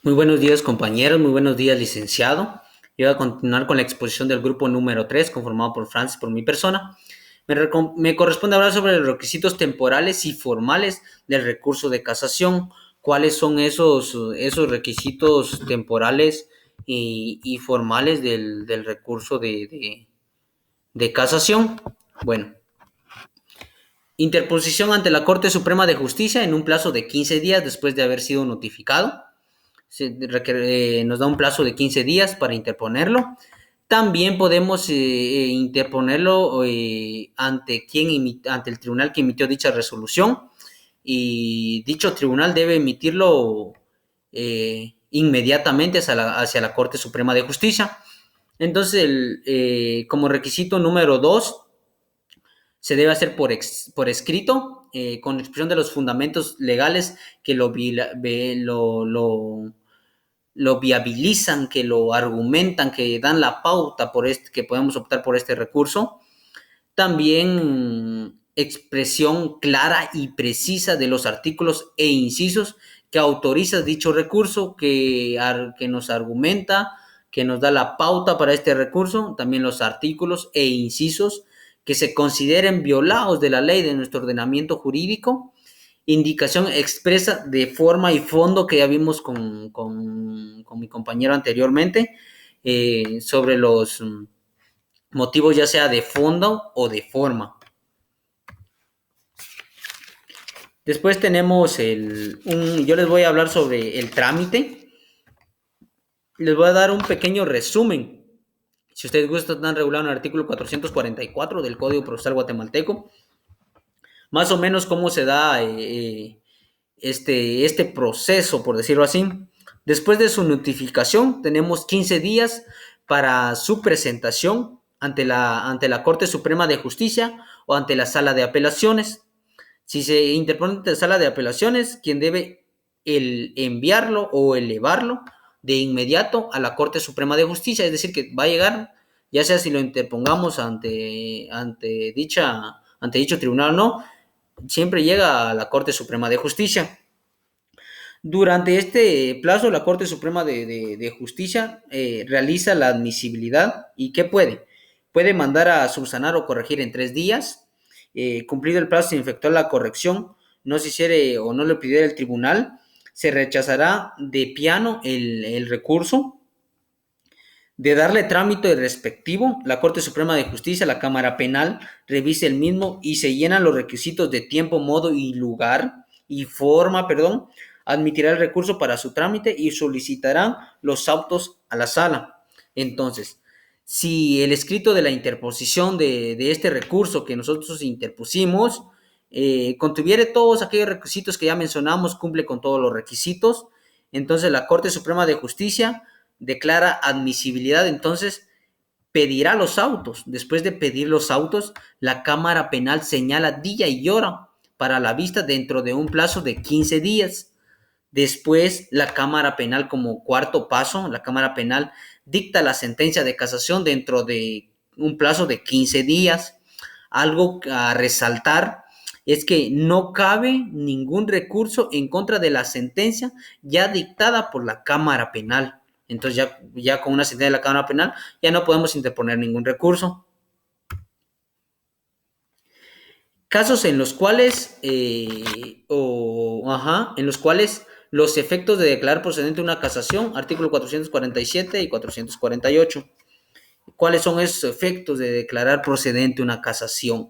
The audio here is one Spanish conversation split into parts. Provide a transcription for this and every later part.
Muy buenos días, compañeros. Muy buenos días, licenciado. Yo voy a continuar con la exposición del grupo número 3, conformado por Francis, por mi persona. Me corresponde hablar sobre los requisitos temporales y formales del recurso de casación. ¿Cuáles son esos requisitos temporales y formales del recurso de casación? Bueno, interposición ante la Corte Suprema de Justicia en un plazo de 15 días después de haber sido notificado. Nos da un plazo de 15 días para interponerlo. También podemos interponerlo ante el tribunal que emitió dicha resolución, y dicho tribunal debe emitirlo inmediatamente hacia la Corte Suprema de Justicia. Entonces, como requisito número 2, se debe hacer por escrito, con expresión de los fundamentos legales que lo viabilizan, que lo argumentan, que dan la pauta que podemos optar por este recurso. También expresión clara y precisa de los artículos e incisos que autoriza dicho recurso, que nos argumenta, que nos da la pauta para este recurso. También los artículos e incisos que se consideren violados de la ley de nuestro ordenamiento jurídico. Indicación expresa de forma y fondo que ya vimos con mi compañero anteriormente, sobre los motivos ya sea de fondo o de forma. Después tenemos yo les voy a hablar sobre el trámite. Les voy a dar un pequeño resumen. Si ustedes gustan, están regulado en el artículo 444 del Código Procesal Guatemalteco. Más o menos cómo se da este proceso, por decirlo así. Después de su notificación, tenemos 15 días para su presentación ante la Corte Suprema de Justicia o ante la Sala de Apelaciones. Si se interpone ante la Sala de Apelaciones, quien debe enviarlo o elevarlo de inmediato a la Corte Suprema de Justicia, es decir, que va a llegar, ya sea si lo interpongamos ante dicho tribunal o no, siempre llega a la Corte Suprema de Justicia. Durante este plazo, la Corte Suprema de Justicia realiza la admisibilidad. ¿Y qué puede? Puede mandar a subsanar o corregir en 3 días. Cumplido el plazo, se efectuó la corrección, no se hiciere o no le pidiera el tribunal, se rechazará de piano el recurso. De darle trámite respectivo, la Corte Suprema de Justicia, la Cámara Penal, revise el mismo y se llenan los requisitos de tiempo, modo y lugar y forma, perdón, admitirá el recurso para su trámite y solicitará los autos a la sala. Entonces, si el escrito de la interposición de este recurso que nosotros interpusimos contuviere todos aquellos requisitos que ya mencionamos, cumple con todos los requisitos, entonces la Corte Suprema de Justicia declara admisibilidad. Entonces pedirá los autos. Después de pedir los autos, la Cámara Penal señala día y hora para la vista dentro de un plazo de 15 días. Después, la Cámara Penal, como cuarto paso, la Cámara Penal dicta la sentencia de casación dentro de un plazo de 15 días. Algo a resaltar es que no cabe ningún recurso en contra de la sentencia ya dictada por la Cámara Penal. Entonces ya con una sentencia de la Cámara Penal ya no podemos interponer ningún recurso. Casos en los cuales, en los cuales los efectos de declarar procedente una casación, artículo 447 y 448. ¿Cuáles son esos efectos de declarar procedente una casación?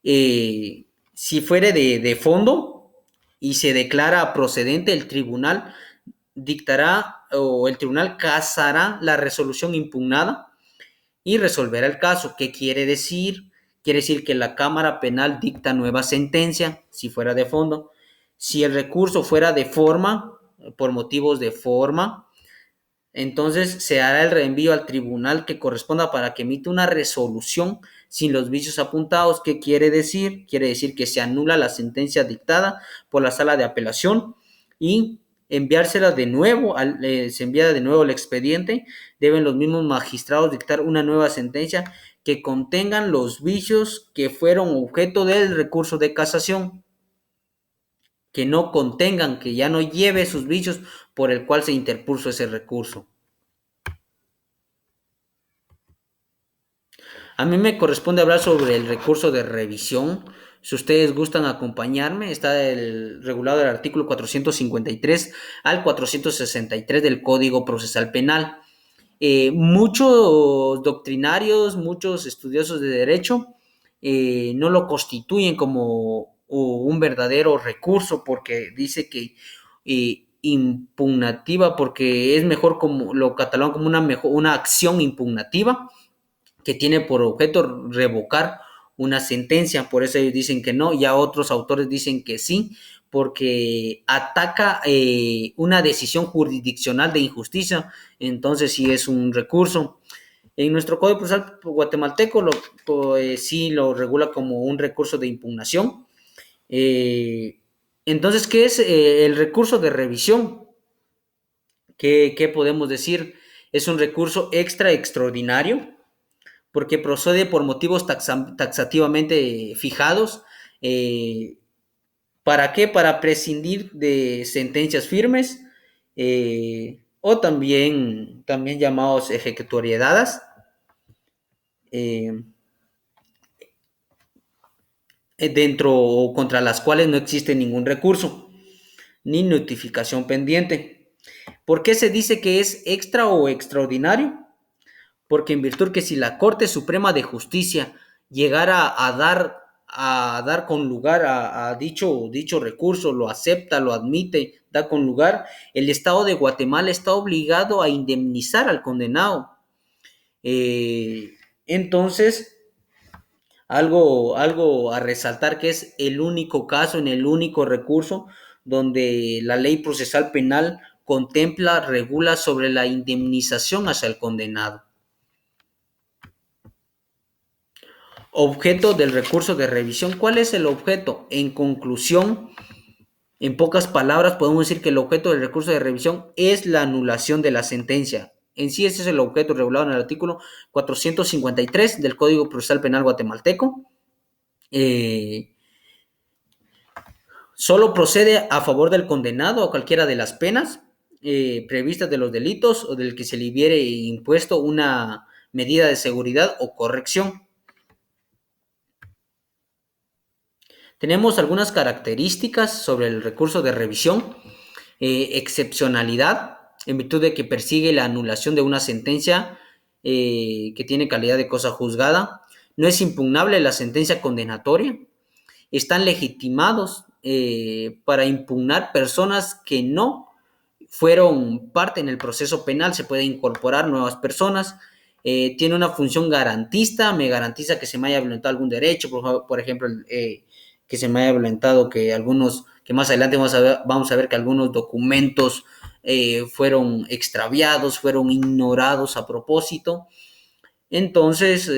Si fuere de fondo y se declara procedente, el tribunal dictará o el tribunal casará la resolución impugnada y resolverá el caso. ¿Qué quiere decir? Quiere decir que la Cámara Penal dicta nueva sentencia, si fuera de fondo. Si el recurso fuera de forma, por motivos de forma, entonces se hará el reenvío al tribunal que corresponda para que emita una resolución sin los vicios apuntados. ¿Qué quiere decir? Quiere decir que se anula la sentencia dictada por la sala de apelación y enviársela de nuevo, se envía de nuevo el expediente. Deben los mismos magistrados dictar una nueva sentencia que contengan los vicios que fueron objeto del recurso de casación. que no contengan, que ya no lleve sus vicios por el cual se interpuso ese recurso. A mí me corresponde hablar sobre el recurso de revisión. Si ustedes gustan acompañarme, está el regulado del artículo 453 al 463 del Código Procesal Penal. Muchos doctrinarios, muchos estudiosos de derecho no lo constituyen como un verdadero recurso porque dice que impugnativa, porque es mejor como lo catalogan como una acción impugnativa que tiene por objeto revocar una sentencia, por eso ellos dicen que no, ya otros autores dicen que sí, porque ataca una decisión jurisdiccional de injusticia, entonces sí es un recurso. En nuestro Código Procesal guatemalteco sí lo regula como un recurso de impugnación. Eh, entonces, ¿qué es el recurso de revisión? ¿Qué podemos decir? Es un recurso extraordinario porque procede por motivos taxativamente fijados. ¿Para qué? Para prescindir de sentencias firmes o también llamados ejecutoriedades, eh, dentro o contra las cuales no existe ningún recurso ni notificación pendiente. ¿Por qué se dice que es extra o extraordinario? Porque en virtud que si la Corte Suprema de Justicia llegara a dar con lugar a dicho recurso, lo acepta, lo admite, da con lugar, el Estado de Guatemala está obligado a indemnizar al condenado. Entonces, algo a resaltar que es el único caso, en el único recurso donde la ley procesal penal contempla, regula sobre la indemnización hacia el condenado. Objeto del recurso de revisión. ¿Cuál es el objeto? En conclusión, en pocas palabras, podemos decir que el objeto del recurso de revisión es la anulación de la sentencia. En sí, ese es el objeto regulado en el artículo 453 del Código Procesal Penal guatemalteco. Solo procede a favor del condenado a cualquiera de las penas previstas de los delitos o del que se le hubiere impuesto una medida de seguridad o corrección. Tenemos algunas características sobre el recurso de revisión. Excepcionalidad, en virtud de que persigue la anulación de una sentencia que tiene calidad de cosa juzgada. No es impugnable la sentencia condenatoria. Están legitimados para impugnar personas que no fueron parte en el proceso penal. Se puede incorporar nuevas personas. Tiene una función garantista, me garantiza que se me haya violentado algún derecho, por ejemplo, que se me haya violentado que más adelante vamos a ver que algunos documentos fueron extraviados, fueron ignorados a propósito. Entonces,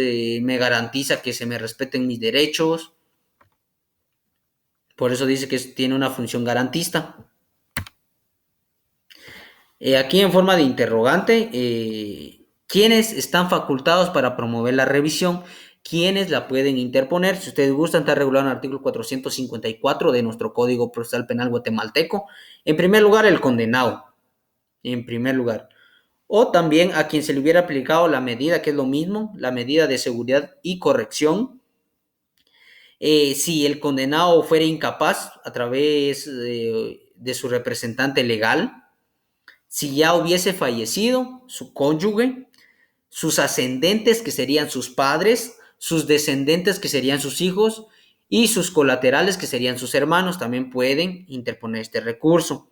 me garantiza que se me respeten mis derechos. Por eso dice que tiene una función garantista. Aquí en forma de interrogante, ¿quiénes están facultados para promover la revisión? ¿Quiénes la pueden interponer? Si ustedes gustan, está regulado en el artículo 454 de nuestro Código Procesal Penal guatemalteco. En primer lugar, el condenado. En primer lugar. O también a quien se le hubiera aplicado la medida, que es lo mismo, la medida de seguridad y corrección. Si el condenado fuera incapaz a través de su representante legal, si ya hubiese fallecido su cónyuge, sus ascendentes, que serían sus padres, sus descendentes, que serían sus hijos, y sus colaterales, que serían sus hermanos, también pueden interponer este recurso.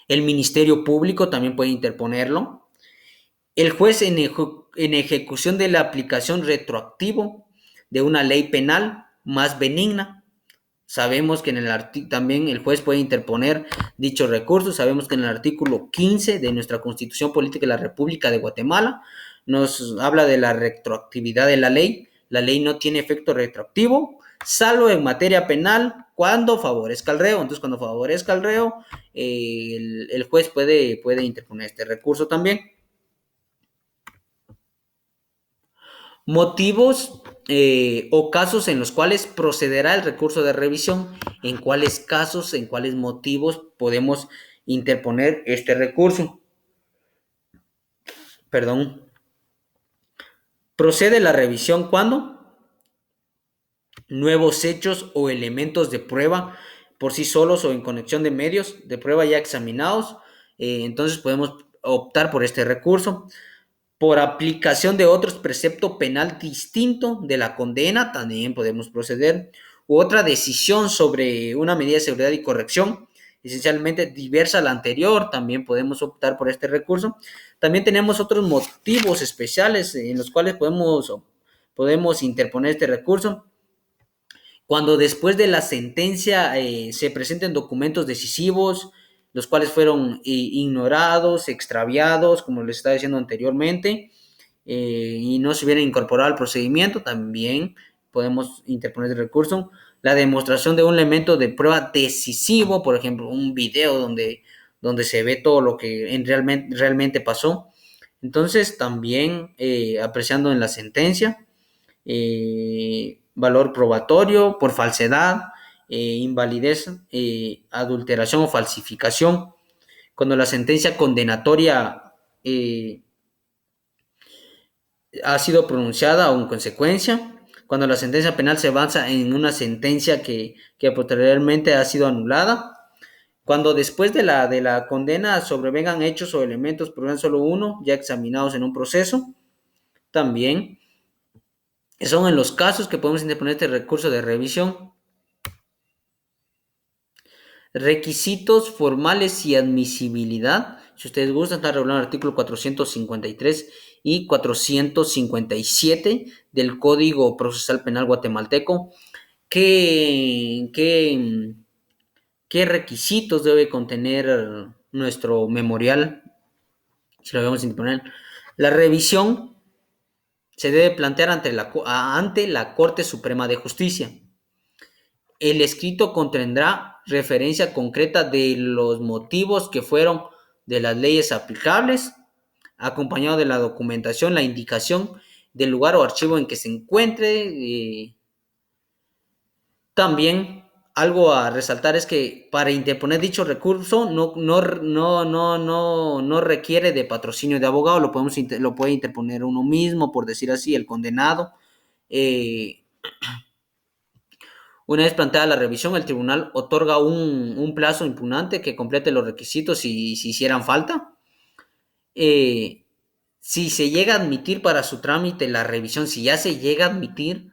El Ministerio Público también puede interponerlo. El juez en ejecución de la aplicación retroactivo de una ley penal más benigna. Sabemos que en el también el juez puede interponer dicho recurso. Sabemos que en el artículo 15 de nuestra Constitución Política de la República de Guatemala nos habla de la retroactividad de la ley. La ley no tiene efecto retroactivo, salvo en materia penal cuando favorezca al reo. Entonces, cuando favorezca al reo, el juez puede interponer este recurso también. Motivos o casos en los cuales procederá el recurso de revisión. En cuáles casos, en cuáles motivos podemos interponer este recurso. Perdón. Procede la revisión cuando nuevos hechos o elementos de prueba por sí solos o en conexión de medios de prueba ya examinados. Entonces podemos optar por este recurso. Por aplicación de otros precepto penal distinto de la condena, también podemos proceder. U otra decisión sobre una medida de seguridad y corrección, esencialmente diversa a la anterior, también podemos optar por este recurso. También tenemos otros motivos especiales en los cuales podemos interponer este recurso. Cuando después de la sentencia se presenten documentos decisivos, los cuales fueron ignorados, extraviados, como les estaba diciendo anteriormente, y no se hubiera incorporado al procedimiento, también podemos interponer el recurso. La demostración de un elemento de prueba decisivo, por ejemplo, un video donde se ve todo lo que realmente pasó. Entonces, también apreciando en la sentencia, valor probatorio por falsedad, invalidez, adulteración o falsificación. Cuando la sentencia condenatoria ha sido pronunciada o en consecuencia, cuando la sentencia penal se basa en una sentencia que posteriormente ha sido anulada, cuando después de la condena sobrevengan hechos o elementos, pero solo uno, ya examinados en un proceso, también son en los casos que podemos interponer este recurso de revisión. Requisitos formales y admisibilidad. Si ustedes gustan, está regulado en el artículo 453 y 457 del Código Procesal Penal guatemalteco. ¿Qué requisitos debe contener nuestro memorial? Si lo vamos a interponer. La revisión se debe plantear ante la Corte Suprema de Justicia. El escrito contendrá referencia concreta de los motivos que fueron de las leyes aplicables, acompañado de la documentación, la indicación del lugar o archivo en que se encuentre. También algo a resaltar es que para interponer dicho recurso no requiere de patrocinio de abogado, lo puede interponer uno mismo, por decir así, el condenado. Eh, Una vez planteada la revisión, el tribunal otorga un plazo impugnante que complete los requisitos si hicieran falta. Eh, si se llega a admitir para su trámite la revisión, si ya se llega a admitir,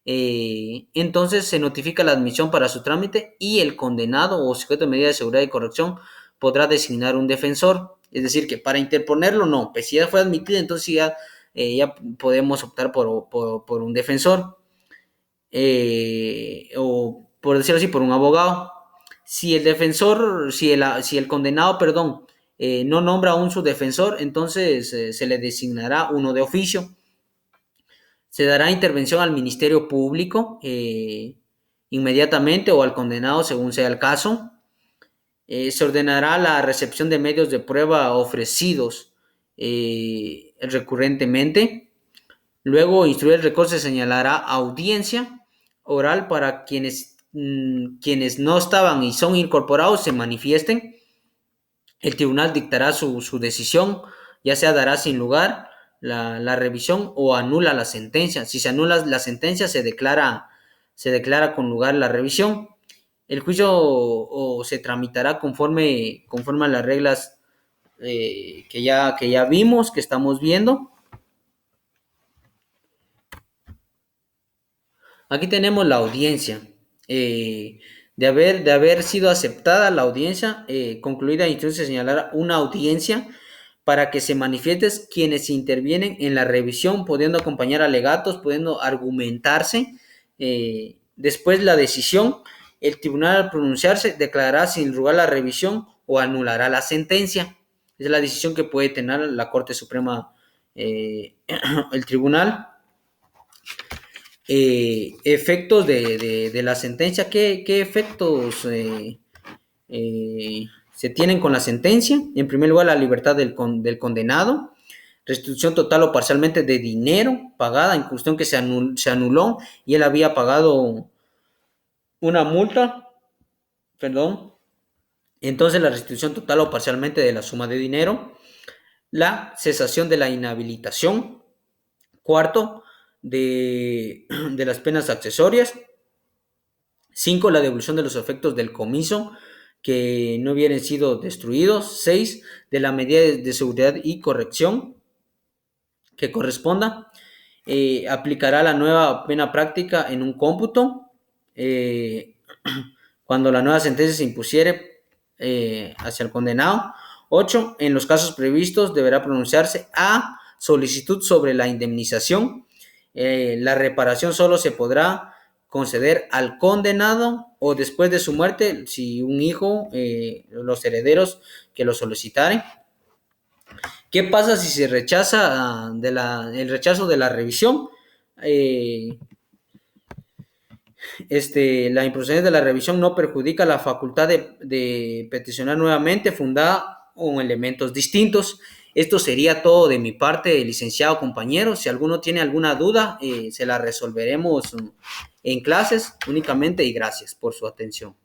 entonces se notifica la admisión para su trámite y el condenado o sujeto de medida de seguridad y corrección podrá designar un defensor. Es decir, que para interponerlo no, pues si ya fue admitido, entonces ya podemos optar por un defensor. O por decirlo así, por un abogado. Si el condenado, perdón, no nombra aún su defensor, entonces se le designará uno de oficio. Se dará intervención al Ministerio Público inmediatamente o al condenado según sea el caso. Se ordenará la recepción de medios de prueba ofrecidos recurrentemente. Luego, instruir el recurso, se señalará audiencia oral para quienes no estaban y son incorporados se manifiesten. El tribunal dictará su decisión, ya sea dará sin lugar la revisión o anula la sentencia. Si se anula la sentencia, se declara con lugar la revisión. El juicio se tramitará conforme a las reglas que ya vimos, que estamos viendo. Aquí tenemos la audiencia. De haber sido aceptada la audiencia, concluida, entonces se señalará una audiencia para que se manifiesten quienes intervienen en la revisión, pudiendo acompañar alegatos, pudiendo argumentarse. Después la decisión, el tribunal al pronunciarse declarará sin lugar la revisión o anulará la sentencia. Es la decisión que puede tener la Corte Suprema, el tribunal. Efectos de la sentencia. ¿Qué efectos se tienen con la sentencia? En primer lugar, la libertad del condenado. restitución total o parcialmente de dinero pagada en cuestión que se anuló y él había pagado una multa, perdón. Entonces la restitución total o parcialmente de la suma de dinero, la cesación de la inhabilitación, cuarto, de las penas accesorias, cinco, la devolución de los efectos del comiso que no hubieran sido destruidos, seis, de la medida de seguridad y corrección que corresponda, aplicará la nueva pena práctica en un cómputo, eh, cuando la nueva sentencia se impusiere hacia el condenado. 8. En los casos previstos deberá pronunciarse a solicitud sobre la indemnización. La reparación solo se podrá conceder al condenado o después de su muerte si un hijo, los herederos que lo solicitaren. ¿Qué pasa si se rechaza el rechazo de la revisión? Eh, la improcedencia de la revisión no perjudica la facultad de peticionar nuevamente fundada con elementos distintos. Esto sería todo de mi parte, licenciado compañero. Si alguno tiene alguna duda, se la resolveremos en clases únicamente y gracias por su atención.